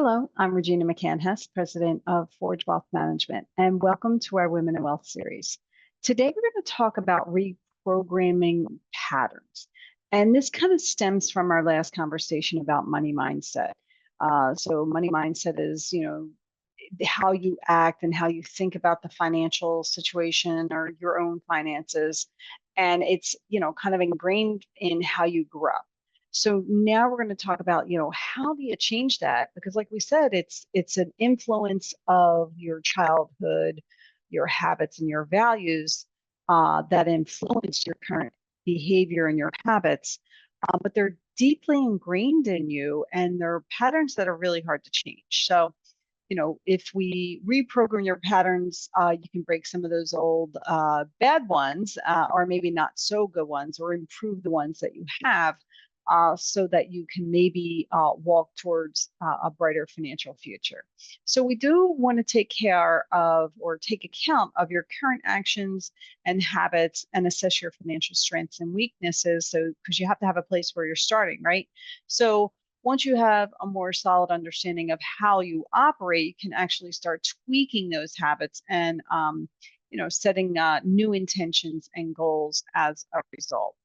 Hello, I'm Regina McCann-Hess, President of Forge Wealth Management, and welcome to our Women in Wealth series. Today, we're going to talk about reprogramming patterns. And this kind of stems from our last conversation about money mindset. So money mindset is, how you act and how you think about the financial situation or your own finances. And it's, kind of ingrained in how you grew up. So now we're going to talk about, how do you change that? Because like we said, it's an influence of your childhood, your habits and your values that influence your current behavior and your habits. But they're deeply ingrained in you and they're patterns that are really hard to change. So, if we reprogram your patterns, you can break some of those old bad ones or maybe not so good ones or improve the ones that you have. So that you can maybe walk towards a brighter financial future. So we do want to take care of or take account of your current actions and habits and assess your financial strengths and weaknesses. So because you have to have a place where you're starting, right? So once you have a more solid understanding of how you operate, you can actually start tweaking those habits and setting new intentions and goals as a result.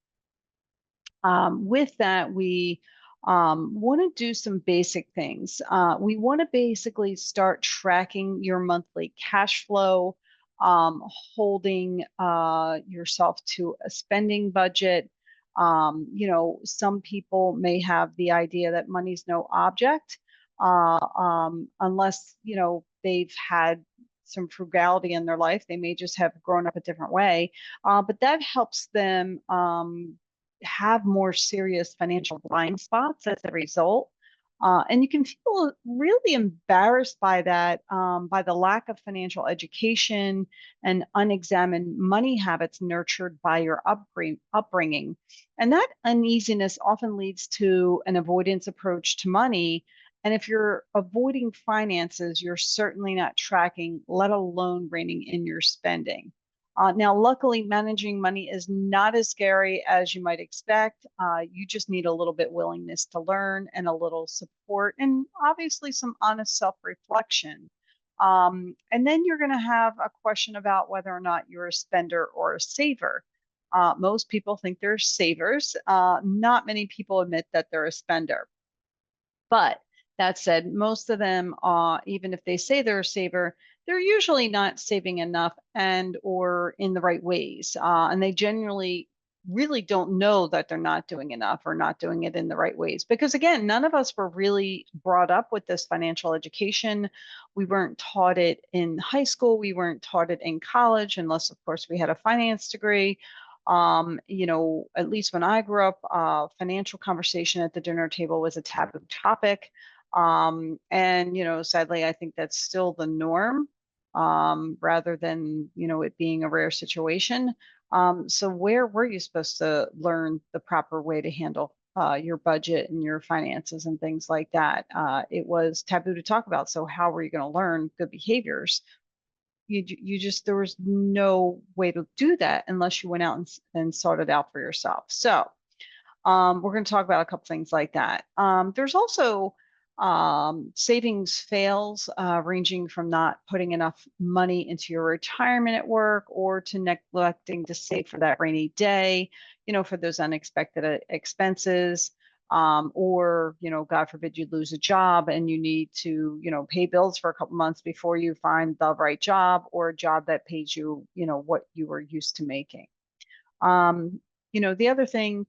With that, we want to do some basic things. We want to basically start tracking your monthly cash flow, holding yourself to a spending budget. Some people may have the idea that money's no object unless, they've had some frugality in their life. They may just have grown up a different way, but that helps them have more serious financial blind spots as a result. And you can feel really embarrassed by that, by the lack of financial education and unexamined money habits nurtured by your upbringing. And that uneasiness often leads to an avoidance approach to money. And if you're avoiding finances, you're certainly not tracking, let alone reining in your spending. Now, luckily, managing money is not as scary as you might expect. You just need a little bit willingness to learn and a little support and obviously some honest self-reflection. And then you're going to have a question about whether or not you're a spender or a saver. Most people think they're savers. Not many people admit that they're a spender. But that said, most of them, even if they say they're a saver, they're usually not saving enough and or in the right ways. And they generally really don't know that they're not doing enough or not doing it in the right ways. Because again, none of us were really brought up with this financial education. We weren't taught it in high school. We weren't taught it in college, unless of course we had a finance degree. At least when I grew up, financial conversation at the dinner table was a taboo topic. And sadly, I think that's still the norm, rather than, it being a rare situation. So where were you supposed to learn the proper way to handle your budget and your finances and things like that? It was taboo to talk about. So how were you going to learn good behaviors? There was no way to do that unless you went out and sought it out for yourself. So we're going to talk about a couple things like that. There's also savings fails, ranging from not putting enough money into your retirement at work or to neglecting to save for that rainy day, for those unexpected expenses. Or, God forbid you lose a job and you need to, pay bills for a couple months before you find the right job or a job that pays you, what you were used to making. The other thing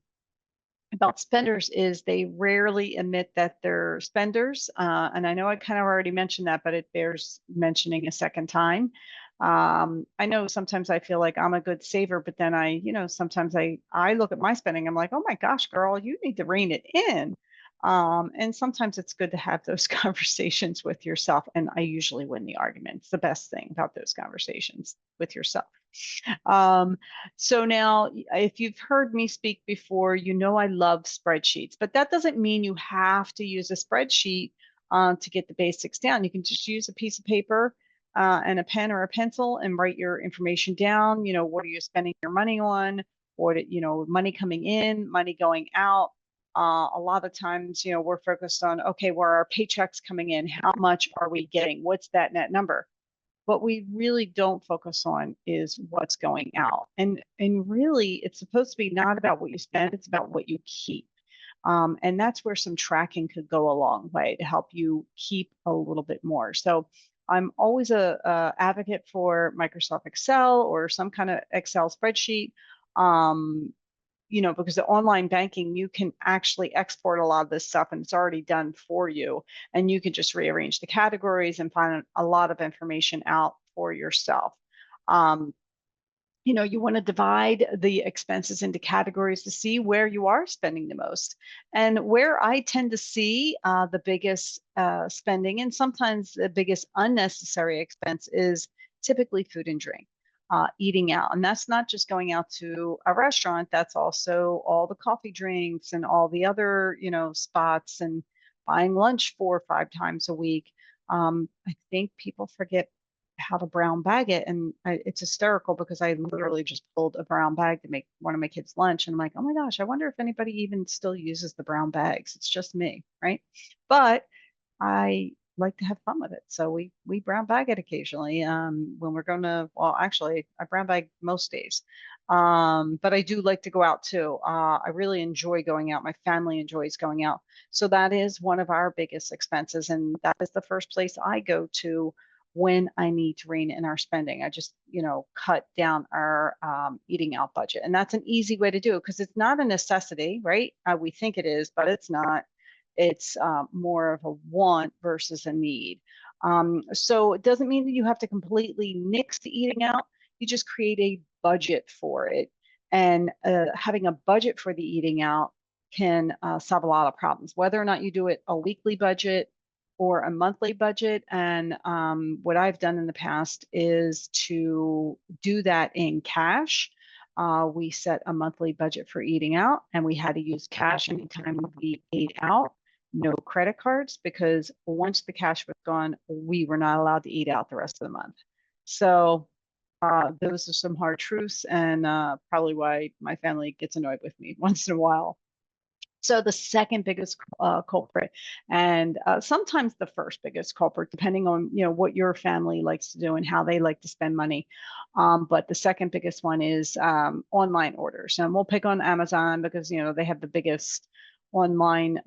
about spenders is they rarely admit that they're spenders. And I know I kind of already mentioned that, but it bears mentioning a second time. I know sometimes I feel like I'm a good saver, but then sometimes I look at my spending, I'm like, oh my gosh, girl, you need to rein it in. And sometimes it's good to have those conversations with yourself. And I usually win the argument. It's the best thing about those conversations with yourself. So now, if you've heard me speak before, I love spreadsheets, but that doesn't mean you have to use a spreadsheet to get the basics down. You can just use a piece of paper and a pen or a pencil and write your information down. What are you spending your money on? What, money coming in, money going out. A lot of times, we're focused on, okay, where are our paychecks coming in? How much are we getting? What's that net number? What we really don't focus on is what's going out. And really, it's supposed to be not about what you spend, it's about what you keep. And that's where some tracking could go a long way to help you keep a little bit more. So I'm always a advocate for Microsoft Excel or some kind of Excel spreadsheet. Because the online banking, you can actually export a lot of this stuff and it's already done for you. And you can just rearrange the categories and find a lot of information out for yourself. You want to divide the expenses into categories to see where you are spending the most. And where I tend to see the biggest spending and sometimes the biggest unnecessary expense is typically food and drink. Eating out. And that's not just going out to a restaurant, that's also all the coffee drinks and all the other, spots and buying lunch 4 or 5 times a week. I think people forget how to brown bag it. And it's hysterical because I literally just pulled a brown bag to make one of my kids lunch. And I'm like, oh my gosh, I wonder if anybody even still uses the brown bags. It's just me, right? But I like to have fun with it. So we brown bag it occasionally when we're going to, well, actually, I brown bag most days. But I do like to go out too. I really enjoy going out. My family enjoys going out. So that is one of our biggest expenses. And that is the first place I go to when I need to rein in our spending. I just, cut down our eating out budget. And that's an easy way to do it because it's not a necessity, right? We think it is, but it's not. It's more of a want versus a need. So it doesn't mean that you have to completely nix the eating out. You just create a budget for it. And having a budget for the eating out can solve a lot of problems, whether or not you do it a weekly budget or a monthly budget. And what I've done in the past is to do that in cash. We set a monthly budget for eating out, and we had to use cash anytime we ate out, no credit cards, because once the cash was gone, we were not allowed to eat out the rest of the month. So those are some hard truths, and probably why my family gets annoyed with me once in a while. So the second biggest culprit, and sometimes the first biggest culprit, depending on what your family likes to do and how they like to spend money. But the second biggest one is online orders, and we'll pick on Amazon because they have the biggest online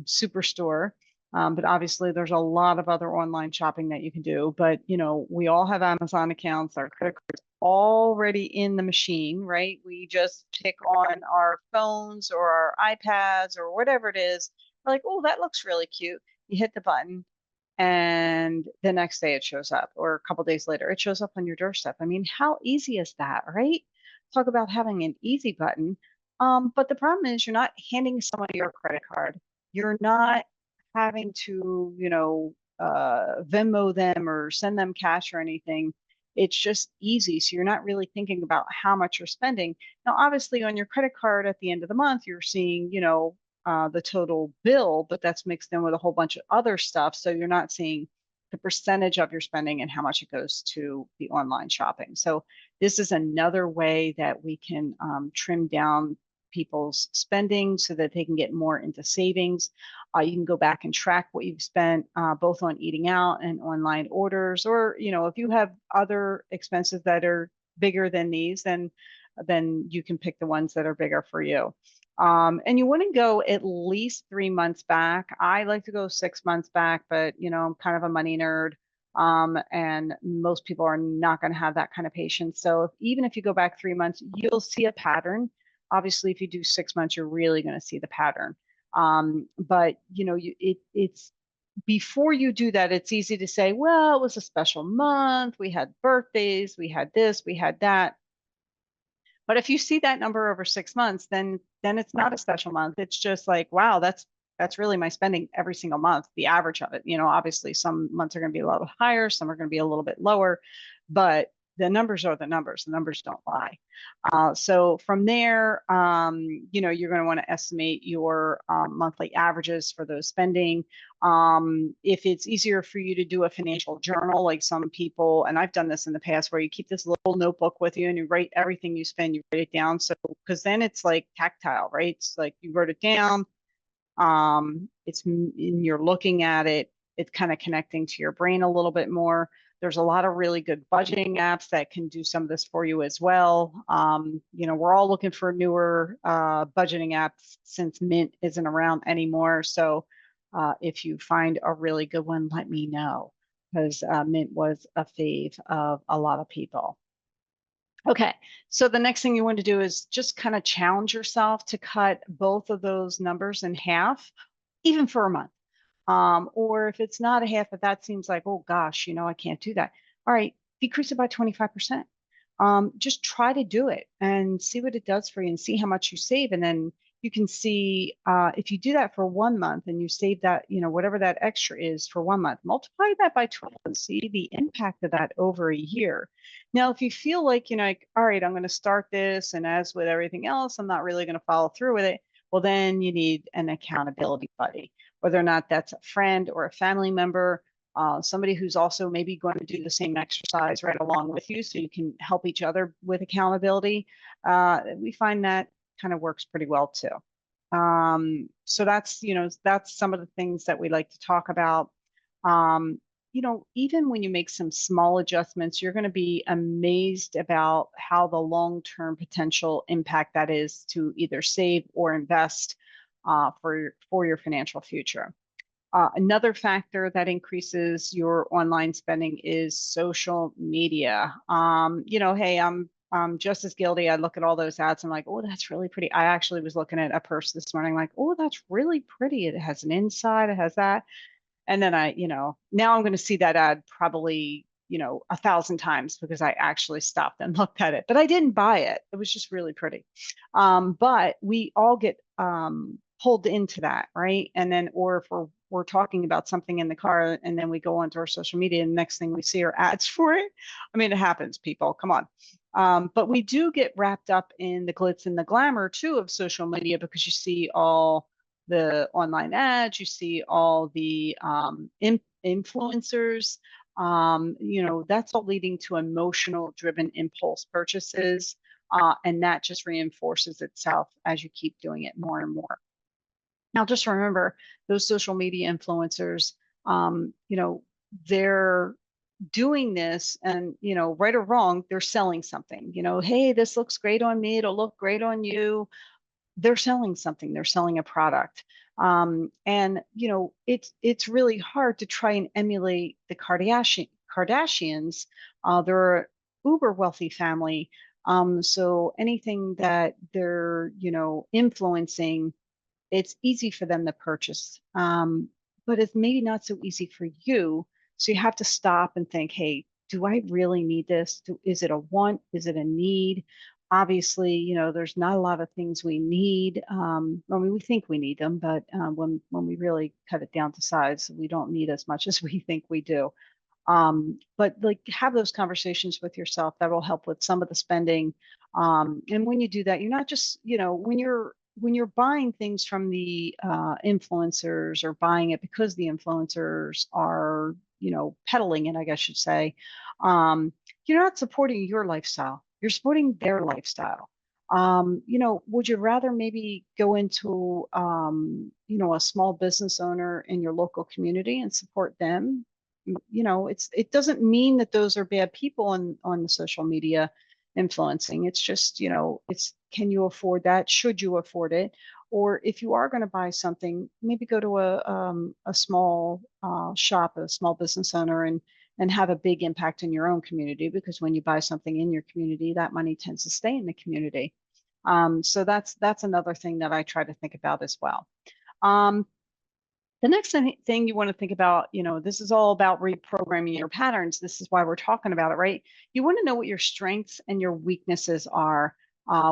superstore. But obviously, there's a lot of other online shopping that you can do. But we all have Amazon accounts. Our credit cards already in the machine, right? We just pick on our phones or our iPads or whatever it is. We're like, oh, that looks really cute. You hit the button, and the next day it shows up, or a couple days later, it shows up on your doorstep. I mean, how easy is that, right? Talk about having an easy button. But the problem is you're not handing someone your credit card. You're not having to, Venmo them or send them cash or anything. It's just easy. So you're not really thinking about how much you're spending. Now, obviously, on your credit card at the end of the month, you're seeing, the total bill, but that's mixed in with a whole bunch of other stuff. So you're not seeing the percentage of your spending and how much it goes to the online shopping. So this is another way that we can trim down people's spending so that they can get more into savings. You can go back and track what you've spent both on eating out and online orders, or if you have other expenses that are bigger than these, then you can pick the ones that are bigger for you. And you want to go at least 3 months back. I like to go 6 months back, but I'm kind of a money nerd. And most people are not going to have that kind of patience. So even if you go back 3 months, you'll see a pattern. Obviously, if you do 6 months, you're really going to see the pattern. But it's before you do that, it's easy to say, well, it was a special month. We had birthdays, we had this, we had that. But if you see that number over 6 months, then it's not a special month. It's just like, wow, that's really my spending every single month, the average of it. Obviously some months are going to be a little higher, some are going to be a little bit lower, but the numbers are the numbers. The numbers don't lie. So from there, you're going to want to estimate your monthly averages for those spending. If it's easier for you to do a financial journal, like some people, and I've done this in the past, where you keep this little notebook with you and you write everything you spend, you write it down. So, because then it's like tactile, right? It's like you wrote it down, You're looking at it, it's kind of connecting to your brain a little bit more. There's a lot of really good budgeting apps that can do some of this for you as well. We're all looking for newer budgeting apps since Mint isn't around anymore. So if you find a really good one, let me know, because Mint was a fave of a lot of people. Okay, so the next thing you want to do is just kind of challenge yourself to cut both of those numbers in half, even for a month. Or if it's not a half, if that seems like, oh gosh, I can't do that. All right, decrease it by 25%. Just try to do it and see what it does for you and see how much you save. And then you can see if you do that for 1 month and you save that, whatever that extra is for 1 month, multiply that by 12 and see the impact of that over a year. Now, if you feel like, all right, I'm going to start this, and as with everything else, I'm not really going to follow through with it, well, then you need an accountability buddy, whether or not that's a friend or a family member, somebody who's also maybe going to do the same exercise right along with you, so you can help each other with accountability. We find that kind of works pretty well too. So that's some of the things that we like to talk about. Even when you make some small adjustments, you're going to be amazed about how the long-term potential impact that is to either save or invest for your financial future. Another factor that increases your online spending is social media. Hey, I'm just as guilty. I look at all those ads. I'm like, oh, that's really pretty. I actually was looking at a purse this morning, like, oh, that's really pretty. It has an inside, it has that. And then now I'm going to see that ad probably, 1,000 times because I actually stopped and looked at it, but I didn't buy it. It was just really pretty. But we all get pulled into that, right? And then, or if we're talking about something in the car and then we go onto our social media and the next thing we see are ads for it. I mean, it happens, people, come on. But we do get wrapped up in the glitz and the glamour too of social media, because you see all the online ads, you see all the influencers, that's all leading to emotional driven impulse purchases. And that just reinforces itself as you keep doing it more and more. Now, just remember those social media influencers, they're doing this, and, right or wrong, they're selling something. Hey, this looks great on me. It'll look great on you. They're selling something. They're selling a product. And it's really hard to try and emulate the Kardashians. They're an uber wealthy family. So anything that they're, influencing, it's easy for them to purchase. But it's maybe not so easy for you. So you have to stop and think, hey, do I really need this? Is it a want? Is it a need? Obviously, there's not a lot of things we need. I mean, we think we need them, but when we really cut it down to size, we don't need as much as we think we do. But like, have those conversations with yourself. That will help with some of the spending. And when you do that, you're not just, when you're buying things from the influencers, or buying it because the influencers are, peddling it, I guess I should say, you're not supporting your lifestyle. You're supporting their lifestyle. Would you rather maybe go into, a small business owner in your local community and support them? It doesn't mean that those are bad people on the social media influencing. It's just, it's, can you afford that? Should you afford it? Or if you are going to buy something, maybe go to a small shop, a small business owner, and have a big impact in your own community, because when you buy something in your community, that money tends to stay in the community. So that's another thing that I try to think about as well. The next thing you want to think about, this is all about reprogramming your patterns. This is why we're talking about it, right? You want to know what your strengths and your weaknesses are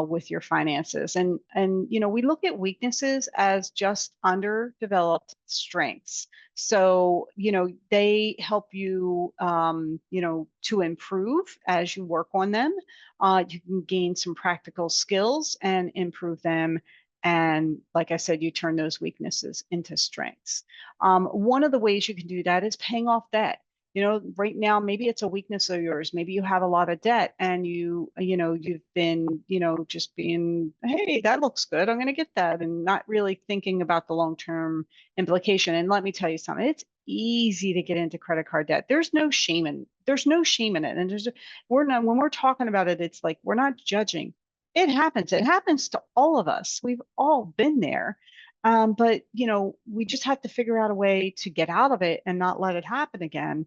with your finances. And we look at weaknesses as just underdeveloped strengths. So, they help you, to improve as you work on them. You can gain some practical skills and improve them. And like I said, you turn those weaknesses into strengths. One of the ways you can do that is paying off debt. right now, maybe it's a weakness of yours. Maybe you have a lot of debt and you've been, just being, hey, that looks good. I'm going to get that, and not really thinking about the long-term implication. And let me tell you something, it's easy to get into credit card debt. There's no shame in it. And we're not, when we're talking about it, it's like, we're not judging. It happens. It happens to all of us. We've all been there. But we just have to figure out a way to get out of it and not let it happen again,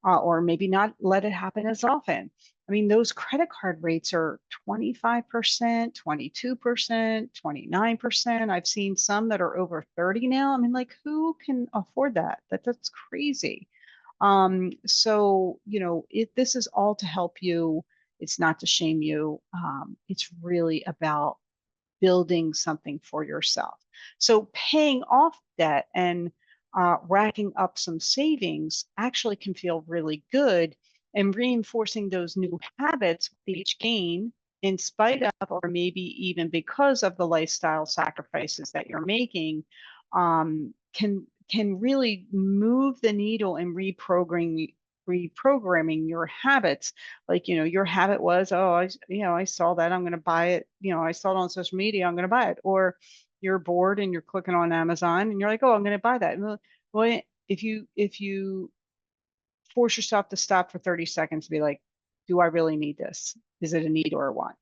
or maybe not let it happen as often. I mean, those credit card rates are 25%, 22%, 29%. I've seen some that are over 30 now. I mean, like, who can afford that? That's crazy. So, this is all to help you. It's not to shame you. It's really about building something for yourself. So paying off debt and racking up some savings actually can feel really good, and reinforcing those new habits with each gain, in spite of, or maybe even because of the lifestyle sacrifices that you're making, can really move the needle in reprogramming your habits. Like, your habit was, oh, I saw that, I'm going to buy it. I saw it on social media, I'm going to buy it. Or you're bored and you're clicking on Amazon and you're like, oh, I'm going to buy that. Well, if you force yourself to stop for 30 seconds, be like, do I really need this? Is it a need or a want?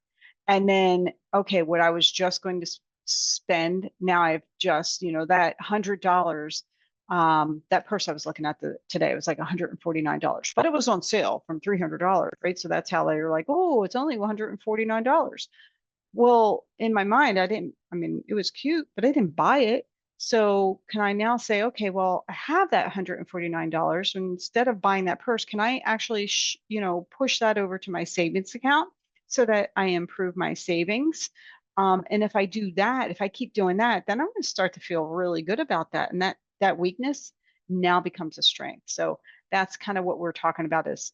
And then, okay, what I was just going to spend, now I've just, that $100, that purse I was looking at today, it was like $149, but it was on sale from $300, right? So that's how they were like, oh, it's only $149. Well, in my mind, I mean, it was cute, but I didn't buy it. So can I now say, okay, well, I have that $149, and instead of buying that purse, can I actually, push that over to my savings account so that I improve my savings? And if I do that, if I keep doing that, then I'm going to start to feel really good about that. And that weakness now becomes a strength. So that's kind of what we're talking about as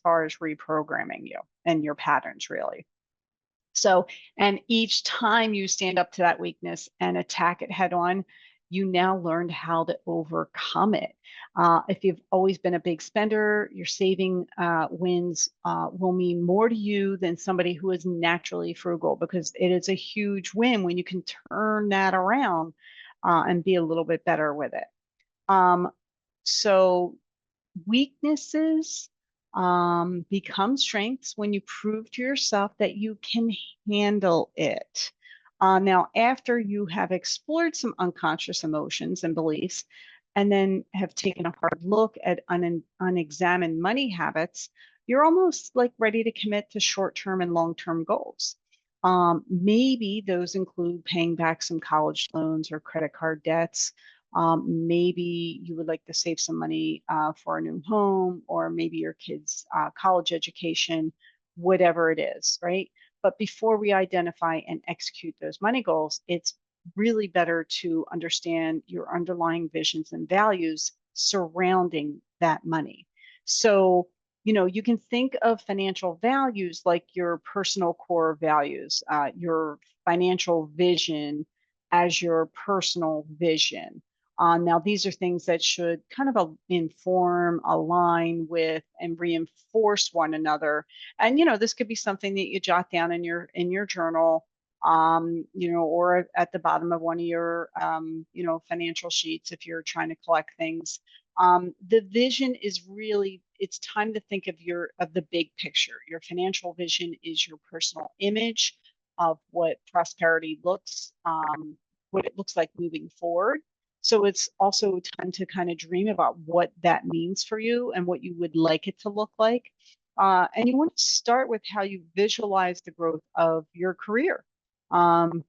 far as reprogramming you and your patterns, really. So, and each time you stand up to that weakness and attack it head on, you now learned how to overcome it. If you've always been a big spender, your saving wins will mean more to you than somebody who is naturally frugal, because it is a huge win when you can turn that around and be a little bit better with it. So weaknesses become strengths when you prove to yourself that you can handle it. Now, after you have explored some unconscious emotions and beliefs, and then have taken a hard look at unexamined money habits, you're almost like ready to commit to short-term and long-term goals. Maybe those include paying back some college loans or credit card debts. Maybe you would like to save some money for a new home, or maybe your kids' college education, whatever it is, right? But before we identify and execute those money goals, it's really better to understand your underlying visions and values surrounding that money. So, you can think of financial values like your personal core values, your financial vision as your personal vision. Now, these are things that should kind of inform, align with, and reinforce one another. And this could be something that you jot down in your journal, or at the bottom of one of your, financial sheets if you're trying to collect things. The vision is really, it's time to think of the big picture. Your financial vision is your personal image of what prosperity looks, what it looks like moving forward. So it's also time to kind of dream about what that means for you and what you would like it to look like. And you want to start with how you visualize the growth of your career.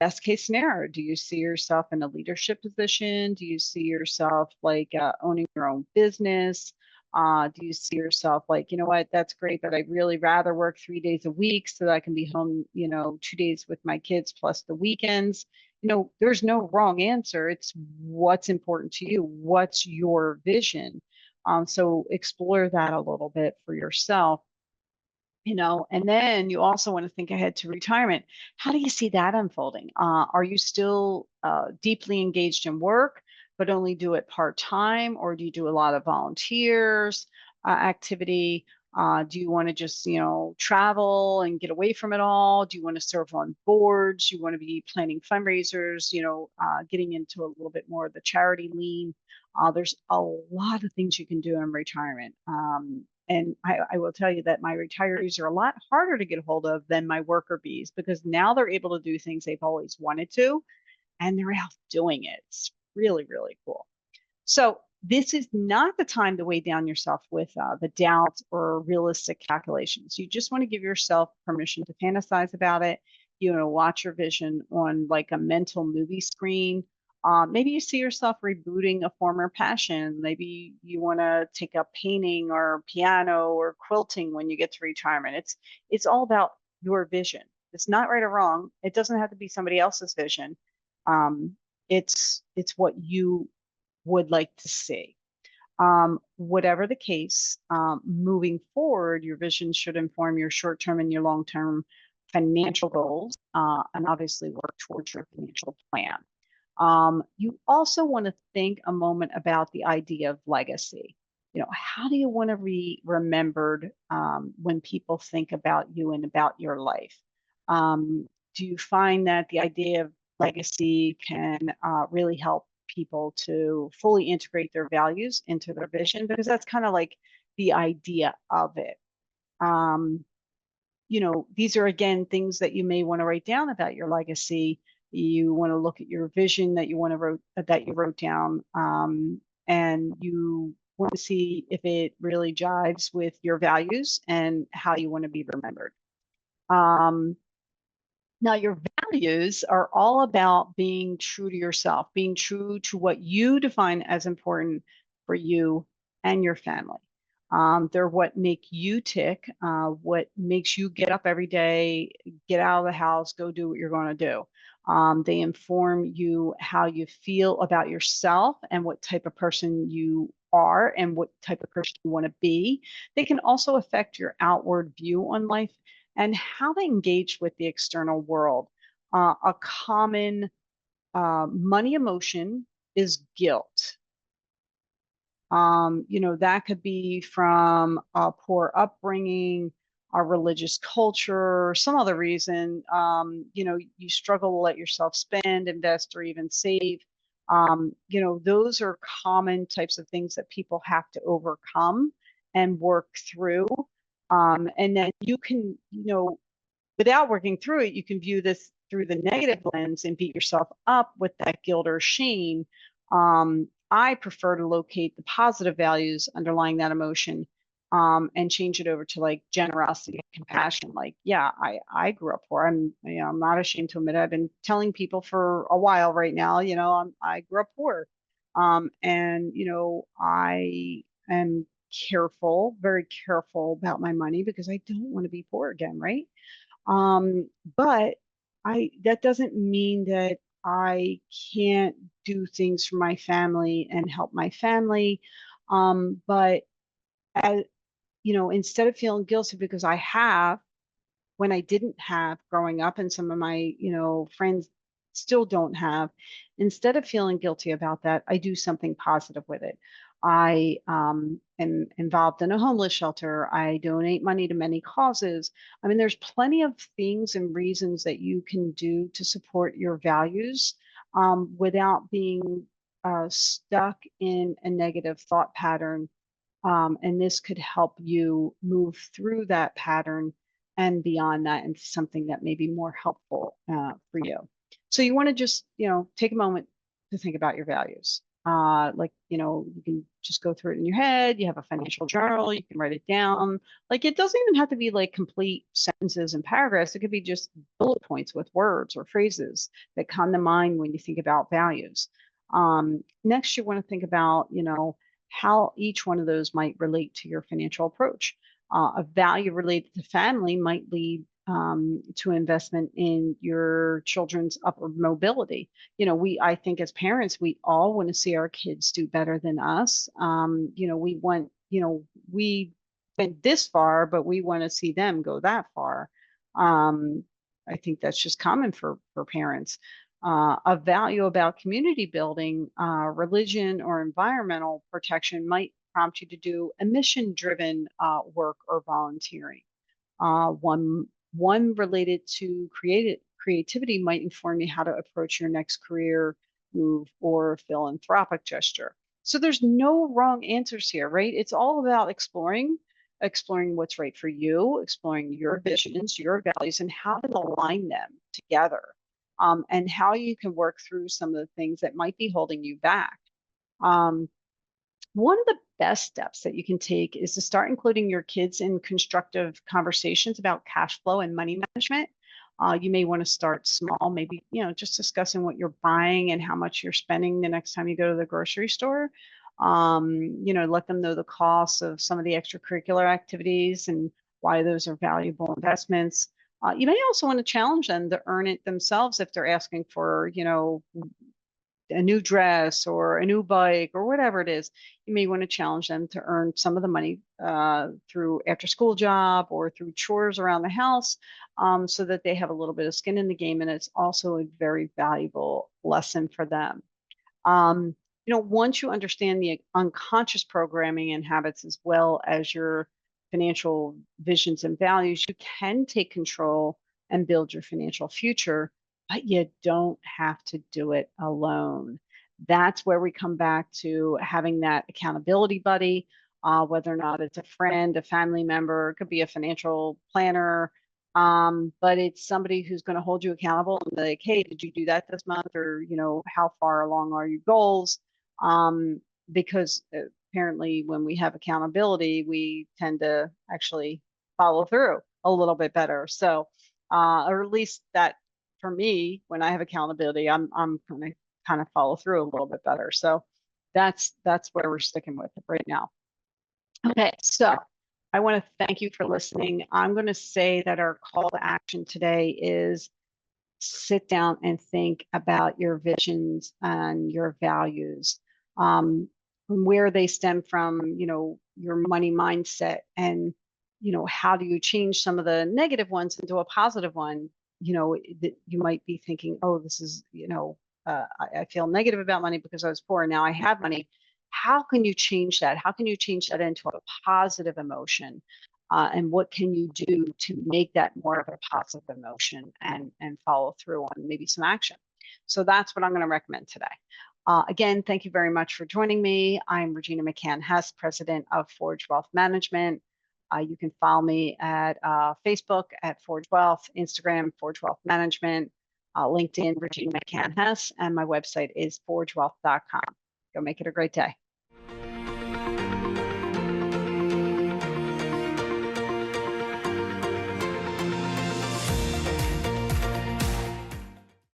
Best case scenario, do you see yourself in a leadership position? Do you see yourself like owning your own business? Do you see yourself like, you know what, that's great, but I'd really rather work 3 days a week so that I can be home, 2 days with my kids plus the weekends? There's no wrong answer. It's what's important to you. What's your vision? So explore that a little bit for yourself. And then you also want to think ahead to retirement. How do you see that unfolding? Are you still deeply engaged in work, but only do it part-time, or do you do a lot of volunteers? activity? Do you want to just, travel and get away from it all? Do you want to serve on boards? Do you want to be planning fundraisers, getting into a little bit more of the charity lean? There's a lot of things you can do in retirement. And I will tell you that my retirees are a lot harder to get a hold of than my worker bees, because now they're able to do things they've always wanted to, and they're out doing it. It's really, really cool. So this is not the time to weigh down yourself with the doubts or realistic calculations. You just want to give yourself permission to fantasize about it. Watch your vision on like a mental movie screen. Maybe you see yourself rebooting a former passion. Maybe you want to take up painting or piano or quilting when you get to retirement. It's all about your vision. It's not right or wrong. It doesn't have to be somebody else's vision. Um, it's what you would like to see. Whatever the case, moving forward, your vision should inform your short-term and your long-term financial goals, and obviously work towards your financial plan. You also want to think a moment about the idea of legacy. How do you want to be remembered when people think about you and about your life? Do you find that the idea of legacy can really help people to fully integrate their values into their vision? Because that's kind of like the idea of it. These are again things that you may want to write down about your legacy. You want to look at your vision that you wrote down, and you want to see if it really jives with your values and how you want to be remembered. Now, your values are all about being true to yourself, being true to what you define as important for you and your family. They're what make you tick, what makes you get up every day, get out of the house, go do what you're going to do. They inform you how you feel about yourself and what type of person you are and what type of person you want to be. They can also affect your outward view on life and how they engage with the external world. A common money emotion is guilt. That could be from a poor upbringing, a religious culture, or some other reason. You struggle to let yourself spend, invest, or even save. Those are common types of things that people have to overcome and work through. And then you can, without working through it, you can view this through the negative lens and beat yourself up with that guilt or shame. I prefer to locate the positive values underlying that emotion, and change it over to like generosity and compassion. Like, yeah, I grew up poor. I'm not ashamed to admit it. I've been telling people for a while right now, I grew up poor. And I am careful, very careful about my money because I don't want to be poor again, right? But that doesn't mean that I can't do things for my family and help my family. But as instead of feeling guilty because I have when I didn't have growing up, and some of my, friends still don't have, instead of feeling guilty about that, I do something positive with it. I am involved in a homeless shelter. I donate money to many causes. I mean, there's plenty of things and reasons that you can do to support your values without being stuck in a negative thought pattern, and this could help you move through that pattern and beyond that into something that may be more helpful for you. So you want to just, take a moment to think about your values. You can just go through it in your head. You have a financial journal. You can write it down. Like, it doesn't even have to be like complete sentences and paragraphs. It could be just bullet points with words or phrases that come to mind when you think about values. Next, you want to think about, how each one of those might relate to your financial approach. A value related to family might lead to investment in your children's upward mobility. I think as parents, we all want to see our kids do better than us. We want, we went this far, but we want to see them go that far. I think that's just common for parents. A value about community building, religion, or environmental protection might prompt you to do a mission-driven work or volunteering. One related to creativity might inform you how to approach your next career move or philanthropic gesture. So there's no wrong answers here, right? It's all about exploring what's right for you, exploring your visions, your values, and how to align them together, and how you can work through some of the things that might be holding you back. One of the best steps that you can take is to start including your kids in constructive conversations about cash flow and money management. You may want to start small, maybe, just discussing what you're buying and how much you're spending the next time you go to the grocery store. Let them know the costs of some of the extracurricular activities and why those are valuable investments. You may also want to challenge them to earn it themselves if they're asking for, a new dress or a new bike or whatever it is. You may want to challenge them to earn some of the money through after school job or through chores around the house, so that they have a little bit of skin in the game, and it's also a very valuable lesson for them. Once you understand the unconscious programming and habits as well as your financial visions and values, you can take control and build your financial future, but you don't have to do it alone. That's where we come back to having that accountability buddy, whether or not it's a friend, a family member, it could be a financial planner, but it's somebody who's going to hold you accountable and be like, hey, did you do that this month? Or, how far along are your goals? Because apparently when we have accountability, we tend to actually follow through a little bit better. So, or at least that, for me, when I have accountability, I'm going to kind of follow through a little bit better. So that's where we're sticking with it right now. Okay, so I want to thank you for listening. I'm going to say that our call to action today is sit down and think about your visions and your values, where they stem from, your money mindset, and, how do you change some of the negative ones into a positive one? That you might be thinking, oh, this is, I feel negative about money because I was poor and now I have money. How can you change that? How can you change that into a positive emotion? And what can you do to make that more of a positive emotion and follow through on maybe some action? So that's what I'm going to recommend today. Again, thank you very much for joining me. I'm Regina McCann-Hess, president of Forge Wealth Management. You can follow me at Facebook at Forge Wealth, Instagram, Forge Wealth Management, LinkedIn, Regina McCann-Hess, and my website is forgewealth.com. Go make it a great day.